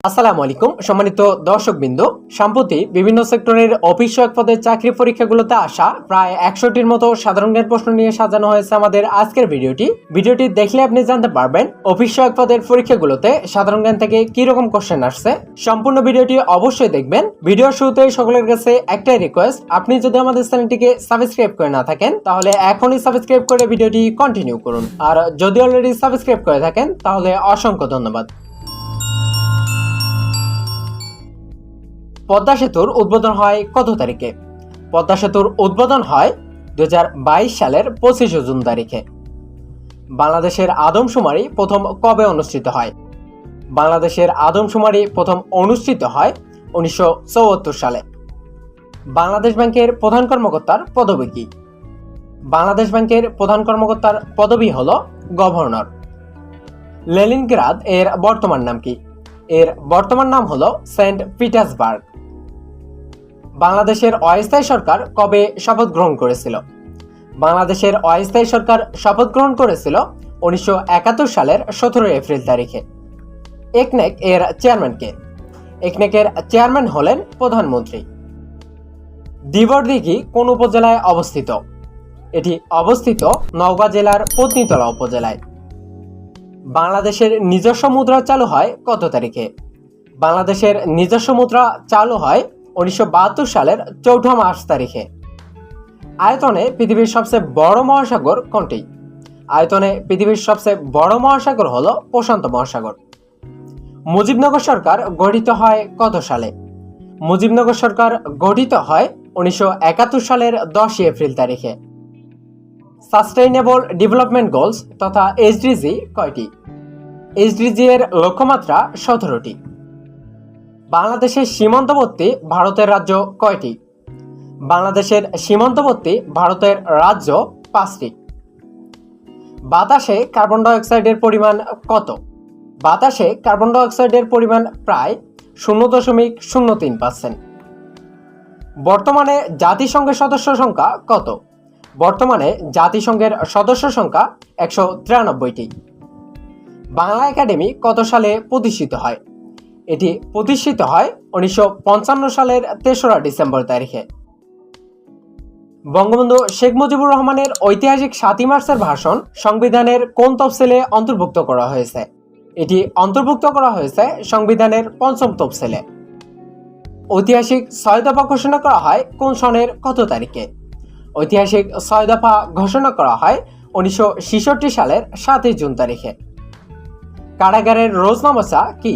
আসসালামু আলাইকুম সম্মানিত দর্শকবৃন্দ, সম্প্রতি বিভিন্ন সেক্টরের অফিস সহায়ক পদের চাকরি পরীক্ষাগুলোতে আসা প্রায় 100টির মতো সাধারণ জ্ঞান প্রশ্ন নিয়ে সাজানো হয়েছে আমাদের আজকের ভিডিওটি দেখলে আপনি জানতে পারবেন অফিস সহায়ক পদের পরীক্ষাগুলোতে সাধারণ জ্ঞান থেকে কি রকম কোশ্চেন আসছে। সম্পূর্ণ ভিডিওটি অবশ্যই দেখবেন। ভিডিওর শুরুতে সকলের কাছে একটাই রিকোয়েস্ট, আপনি যদি আমাদের চ্যানেলটিকে সাবস্ক্রাইব করে না থাকেন তাহলে এখনই সাবস্ক্রাইব করে ভিডিওটি কন্টিনিউ করুন, আর যদি অলরেডি সাবস্ক্রাইব করে থাকেন তাহলে অসংখ্য ধন্যবাদ। পদ্মা সেতুর উদ্বোধন হয় কত তারিখে? পদ্মা সেতুর উদ্বোধন হয় 2022 সালের 25 জুন তারিখে। বাংলাদেশের আদমশুমারি প্রথম কবে অনুষ্ঠিত হয়? বাংলাদেশের আদমশুমারি প্রথম অনুষ্ঠিত হয় 1974 সালে। বাংলাদেশ ব্যাংকের প্রধান কর্মকর্তার পদবি কি? বাংলাদেশ ব্যাংকের প্রধান কর্মকর্তার পদবি হল গভর্নর। লেনিনগ্রাদ এর বর্তমান নাম কি? এর বর্তমান নাম হলো সেন্ট পিটার্সবার্গ। বাংলাদেশের অস্থায়ী সরকার কবে শপথ গ্রহণ করেছিল? বাংলাদেশের অস্থায়ী সরকার শপথ গ্রহণ করেছিল 1971 সালের 17 এপ্রিল তারিখে। একনেক এর চেয়ারম্যান কে? একনেকের চেয়ারম্যান হলেন প্রধানমন্ত্রী। দিবরদিঘি কোন উপজেলায় অবস্থিত? এটি অবস্থিত নওগাঁ জেলার পত্নীতলা উপজেলায়। বাংলাদেশের নিজস্ব মুদ্রা চালু হয় কত তারিখে? বাংলাদেশের নিজস্ব মুদ্রা চালু হয় 1972 সালের 4 মার্চ তারিখে। আয়তনে পৃথিবীর সবচেয়ে বড় মহাসাগর কোনটি? আয়তনে পৃথিবীর সবচেয়ে বড় মহাসাগর হলো প্রশান্ত মহাসাগর। মুজিবনগর সরকার গঠিত হয় কত সালে? মুজিবনগর সরকার গঠিত হয় 1971 সালের 10 এপ্রিল তারিখে। সাস্টেইনেবল ডেভেলপমেন্ট গোলস তথা এসডিজি কয়টি? এসডিজি এর লক্ষ্যমাত্রা 17টি। বাংলাদেশের সীমান্তবর্তী ভারতের রাজ্য কয়টি? বাংলাদেশের সীমান্তবর্তী ভারতের রাজ্য 5টি। বাতাসে কার্বন ডাই অক্সাইডের পরিমাণ কত? বাতাসে কার্বন ডাই অক্সাইডের পরিমাণ প্রায় 0.03%। বর্তমানে জাতিসংঘের সদস্য সংখ্যা কত? বর্তমানে জাতিসংঘের সদস্য সংখ্যা 193টি। বাংলা একাডেমি কত সালে প্রতিষ্ঠিত হয়? এটি প্রতিষ্ঠিত হয় 1955 সালের 3রা ডিসেম্বর তারিখে। বঙ্গবন্ধু শেখ মুজিবুর রহমানের ঐতিহাসিক 7 মার্চের ভাষণ সংবিধানের কোন তফসিলে অন্তর্ভুক্ত করা হয়েছে? এটি অন্তর্ভুক্ত করা হয়েছে সংবিধানের 5ম তফসিলে। ঐতিহাসিক 6 দফা ঘোষণা করা হয় কোন সনের কত তারিখে? ঐতিহাসিক 6 দফা ঘোষণা করা হয় 1966 সালের 7 জুন তারিখে। কারাগারের রোজনামচা কি?